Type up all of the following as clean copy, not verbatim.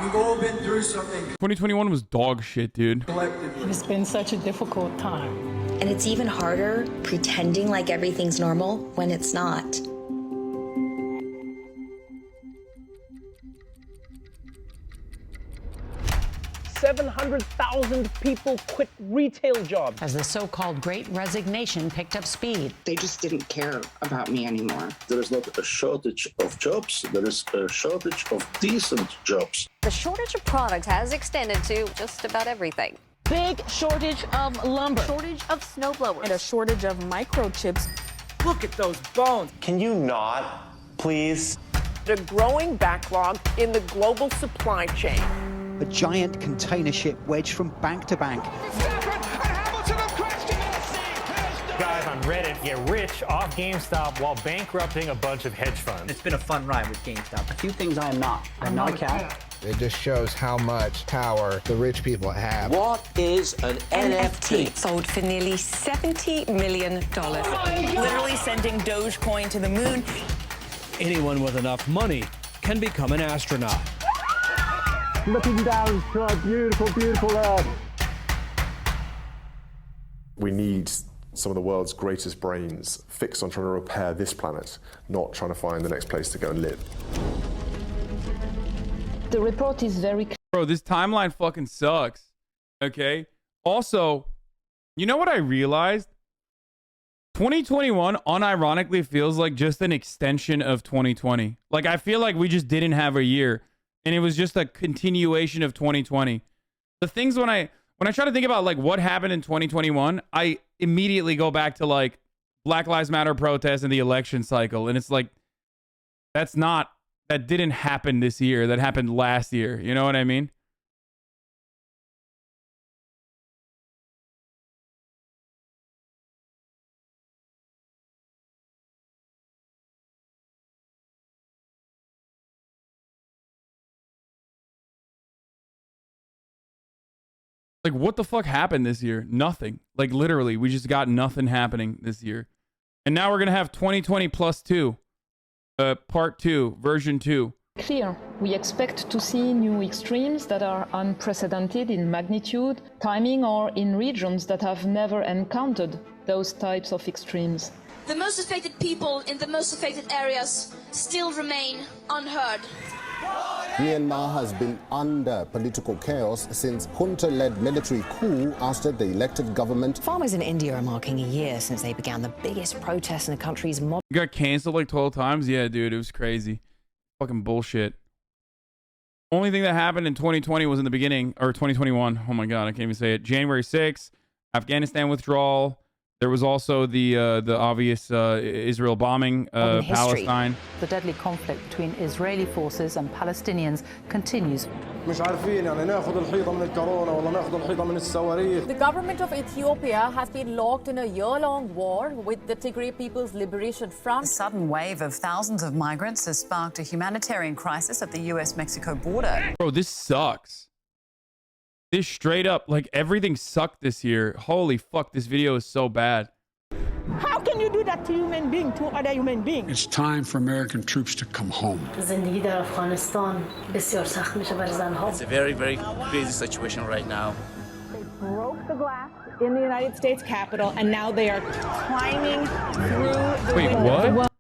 We've all been through something. 2021 was dog shit, dude. Collectively. It's been such a difficult time. And it's even harder pretending like everything's normal when it's not. 700,000 people quit retail jobs. As the so-called Great Resignation picked up speed. They just didn't care about me anymore. There is not a shortage of jobs, there is a shortage of decent jobs. The shortage of product has extended to just about everything. Big shortage of lumber. Shortage of snowblowers. And a shortage of microchips. Look at those bones. Can you not, please? The growing backlog in the global supply chain. A giant container ship wedged from bank to bank. Guys on Reddit get rich off GameStop while bankrupting a bunch of hedge funds. It's been a fun ride with GameStop. A few things I am not. I'm not a cat. It just shows how much power the rich people have. What is an NFT? Sold for nearly $70 million. Literally sending Dogecoin to the moon. Anyone with enough money can become an astronaut. Looking down to our beautiful, beautiful Earth. We need some of the world's greatest brains fixed on trying to repair this planet, not trying to find the next place to go and live. The report is very clear. Bro, this timeline fucking sucks. Okay? Also, you know what I realized? 2021 unironically feels like just an extension of 2020. Like, I feel like we just didn't have a year. And it was just a continuation of 2020. The things when I try to think about like what happened in 2021, I immediately go back to like Black Lives Matter protests and the election cycle. And it's like, that didn't happen this year. That happened last year. You know what I mean? Like, what the fuck happened this year? Nothing. Like, literally, we just got nothing happening this year. And now we're going to have 2020 plus 2. Part 2, version 2. Clear. We expect to see new extremes that are unprecedented in magnitude, timing, or in regions that have never encountered those types of extremes. The most affected people in the most affected areas still remain unheard. Myanmar has been under political chaos since junta-led military coup ousted the elected government. Farmers in India are marking a year since they began the biggest protest in the country's modern. You got canceled like 12 times? Yeah, dude, it was crazy. Fucking bullshit. Only thing that happened in 2020 was in the beginning, or 2021. Oh my God, I can't even say it. January 6th, Afghanistan withdrawal. There was also the obvious Israel bombing Palestine. The deadly conflict between Israeli forces and Palestinians continues. The government of Ethiopia has been locked in a year-long war with the Tigray People's Liberation Front. A sudden wave of thousands of migrants has sparked a humanitarian crisis at the US-Mexico border. Bro, this sucks. This straight up, like, everything sucked this year. Holy fuck, this video is so bad. How can you do that to human being, to other human beings? It's time for American troops to come home. It's a very, very crazy situation right now. They broke the glass in the United States Capitol, and now they are climbing through the Wait, window. what?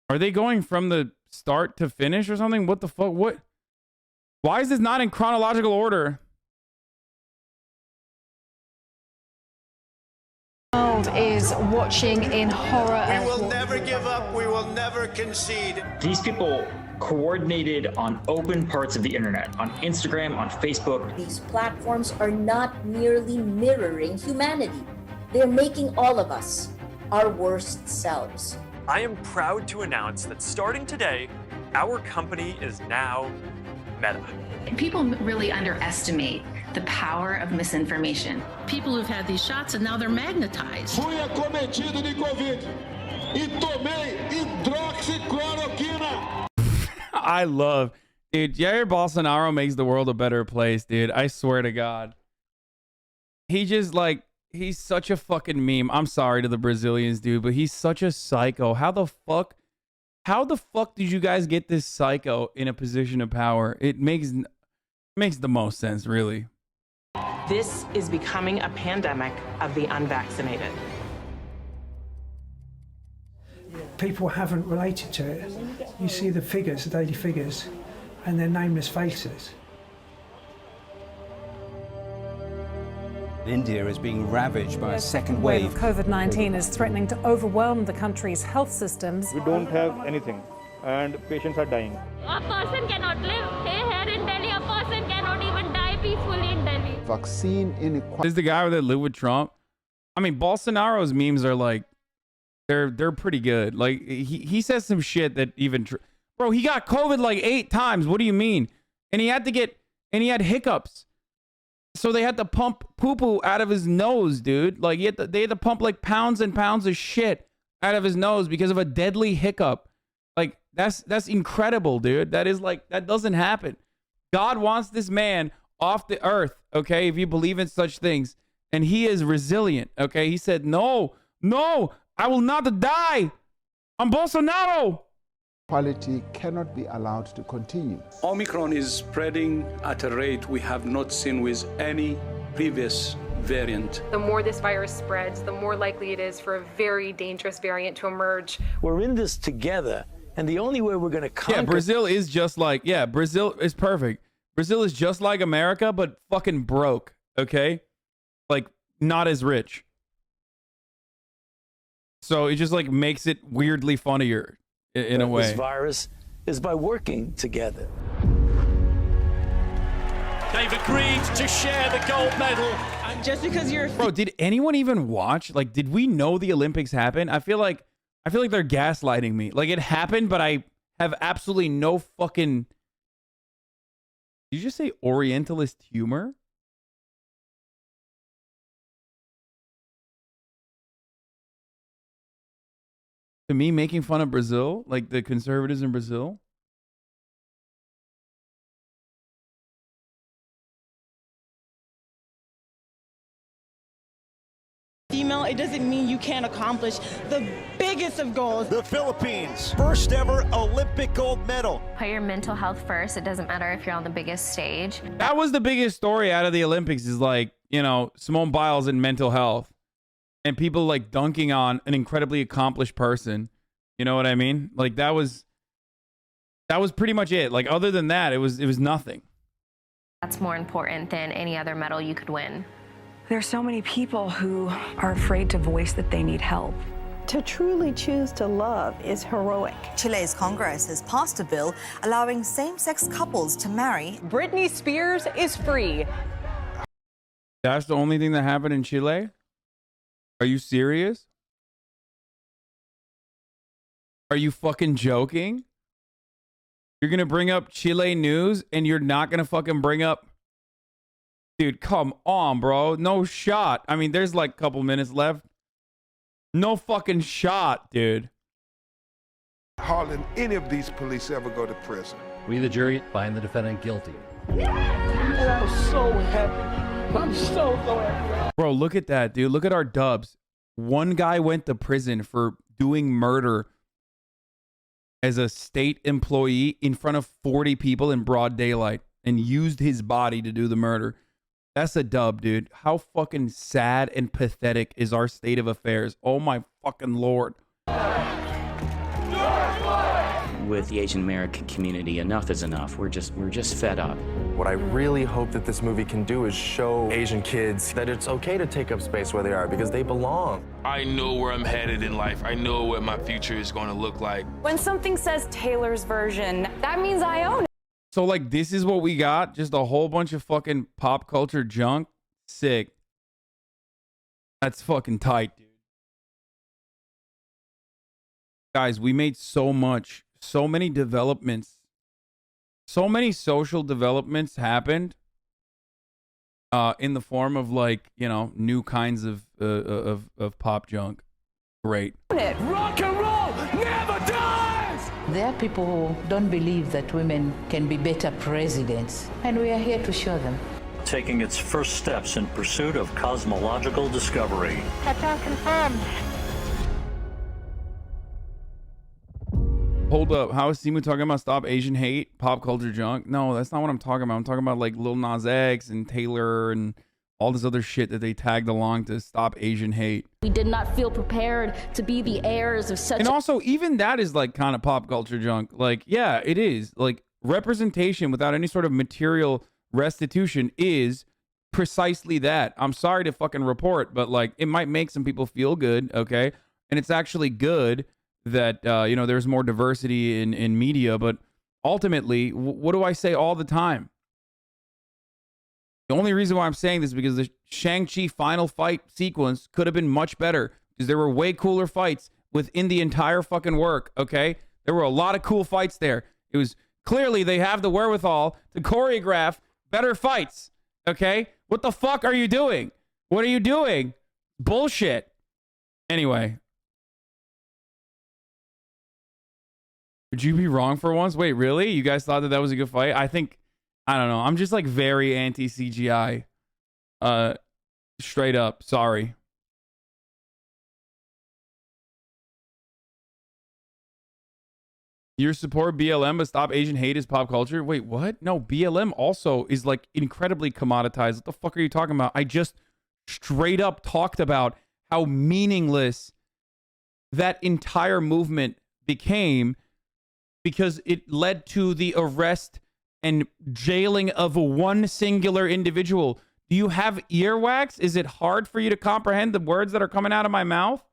Are they going from the start to finish or something? What the fuck? What? Why is this not in chronological order? Is watching in horror. We will never give up. We will never concede. These people coordinated on open parts of the internet, on Instagram, on Facebook. These platforms are not merely mirroring humanity. They're making all of us our worst selves. I am proud to announce that starting today, our company is now Meta. People really underestimate the power of misinformation. People who've had these shots and now they're magnetized. I love, dude, Jair Bolsonaro makes the world a better place, dude. I swear to God. He just like, he's such a fucking meme. I'm sorry to the Brazilians, dude, but he's such a psycho. How the fuck How the fuck did you guys get this psycho in a position of power? It makes the most sense, really. This is becoming a pandemic of the unvaccinated. People haven't related to it. You see the figures, the daily figures, and they're nameless faces. India is being ravaged by a second wave. COVID-19 is threatening to overwhelm the country's health systems. We don't have anything, and patients are dying. A person cannot live here in Delhi. A person cannot even die peacefully in Delhi. Vaccine inequality. This is the guy that lived with Trump. I mean, Bolsonaro's memes are like, they're pretty good. Like he says some shit that even, bro, he got COVID like 8 times. What do you mean? And he had hiccups. So they had to pump poo-poo out of his nose, dude. Like they had to pump like pounds and pounds of shit out of his nose because of a deadly hiccup. Like that's incredible, dude. That doesn't happen. God wants this man off the earth, okay? If you believe in such things, and he is resilient, okay? He said, "No, I will not die. I'm Bolsonaro." Quality cannot be allowed to continue. Omicron is spreading at a rate we have not seen with any previous variant. The more this virus spreads, the more likely it is for a very dangerous variant to emerge. We're in this together, and the only way we're going to conquer... Yeah, Brazil is just like... Yeah, Brazil is perfect. Brazil is just like America, but fucking broke, okay? Like, not as rich. So it just, like, makes it weirdly funnier. In a way. This virus is by working together. They've agreed to share the gold medal. And just because you're... Bro, did anyone even watch? Like, did we know the Olympics happened? I feel like they're gaslighting me. Like, it happened, but I have absolutely no fucking... Did you just say Orientalist humor? To me, making fun of Brazil, like the conservatives in Brazil. Female, it doesn't mean you can't accomplish the biggest of goals. The Philippines, first ever Olympic gold medal. Put your mental health first. It doesn't matter if you're on the biggest stage. That was the biggest story out of the Olympics is like, Simone Biles and mental health. And people like dunking on an incredibly accomplished person. You know what I mean? Like that was pretty much it. Like other than that, it was nothing. That's more important than any other medal you could win. There are so many people who are afraid to voice that they need help. To truly choose to love is heroic. Chile's Congress has passed a bill allowing same-sex couples to marry. Britney Spears is free. That's the only thing that happened in Chile? Are you serious? Are you fucking joking? You're going to bring up Chile news and you're not going to fucking bring up... Dude, come on, bro. No shot. I mean, there's like a couple minutes left. No fucking shot, dude. Hardly any of these police ever go to prison. We, the jury, find the defendant guilty. And I'm so happy. I'm so happy. Bro, look at that, dude. Look at our dubs. One guy went to prison for doing murder as a state employee in front of 40 people in broad daylight and used his body to do the murder. That's a dub, dude. How fucking sad and pathetic is our state of affairs? Oh my fucking Lord. With the Asian American community, enough is enough. We're just fed up. What I really hope that this movie can do is show Asian kids that it's okay to take up space where they are because they belong. I know where I'm headed in life. I know what my future is going to look like. When something says Taylor's version, that means I own it. So like this is what we got? Just a whole bunch of fucking pop culture junk? Sick. That's fucking tight, dude. Guys, we made so many developments. So many social developments happened in the form of like, new kinds of pop junk. Great. Rock and roll never dies! There are people who don't believe that women can be better presidents, and we are here to show them. Taking its first steps in pursuit of cosmological discovery. Touchdown confirmed. Hold up. How is Simu talking about stop Asian hate, pop culture junk? No, that's not what I'm talking about. I'm talking about like Lil Nas X and Taylor and all this other shit that they tagged along to stop Asian hate. We did not feel prepared to be the heirs of such. And also, even that is like kind of pop culture junk. Like, yeah, it is. Like, representation without any sort of material restitution is precisely that. I'm sorry to fucking report, but like, it might make some people feel good, okay? And it's actually good that you know, there's more diversity in media, but ultimately, what do I say all the time? The only reason why I'm saying this is because the Shang-Chi final fight sequence could have been much better, because there were way cooler fights within the entire fucking work, okay? There were a lot of cool fights there. It was clearly they have the wherewithal to choreograph better fights, okay? What the fuck are you doing? What are you doing? Bullshit. Anyway. Would you be wrong for once? Wait, really? You guys thought that that was a good fight? I think, I don't know. I'm just like very anti-CGI. Straight up. Sorry. You support BLM but stop Asian hate is pop culture? Wait, what? No, BLM also is like incredibly commoditized. What the fuck are you talking about? I just straight up talked about how meaningless that entire movement became because it led to the arrest and jailing of one singular individual. Do you have earwax? Is it hard for you to comprehend the words that are coming out of my mouth?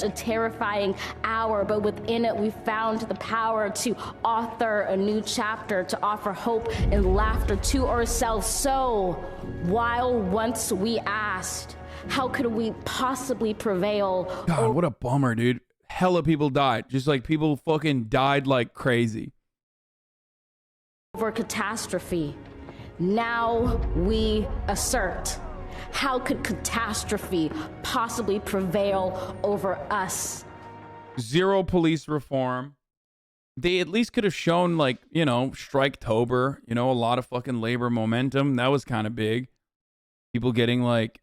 A terrifying hour, but within it we found the power to author a new chapter, to offer hope and laughter to ourselves. So while once we asked, how could we possibly prevail? God, what a bummer, dude. Hella people died. Just like people fucking died like crazy. Over catastrophe, now we assert. How could catastrophe possibly prevail over us? Zero police reform. They at least could have shown, like, you know, Striketober, you know, a lot of fucking labor momentum. That was kind of big. People getting like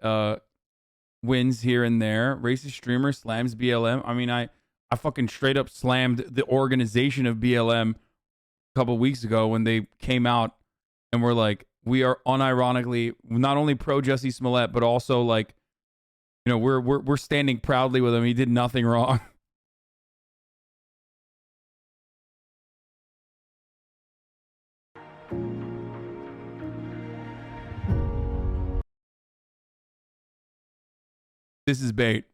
wins here and there. Racist streamer slams BLM. I mean, I fucking straight up slammed the organization of BLM a couple weeks ago when they came out and were like, we are unironically not only pro Jussie Smollett, but also like, you know, we're standing proudly with him. He did nothing wrong. This is bait.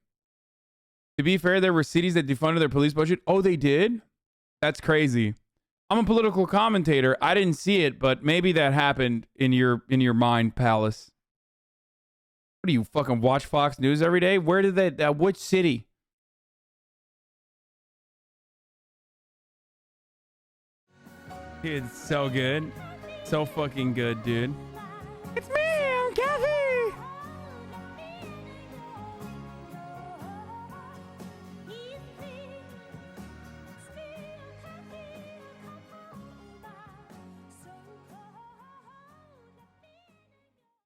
To be fair, there were cities that defunded their police budget. Oh, they did? That's crazy. I'm a political commentator. I didn't see it, but maybe that happened in your mind palace. What do you fucking watch Fox News every day? Where did that which city? Dude, it's so good. So fucking good, dude. It's me.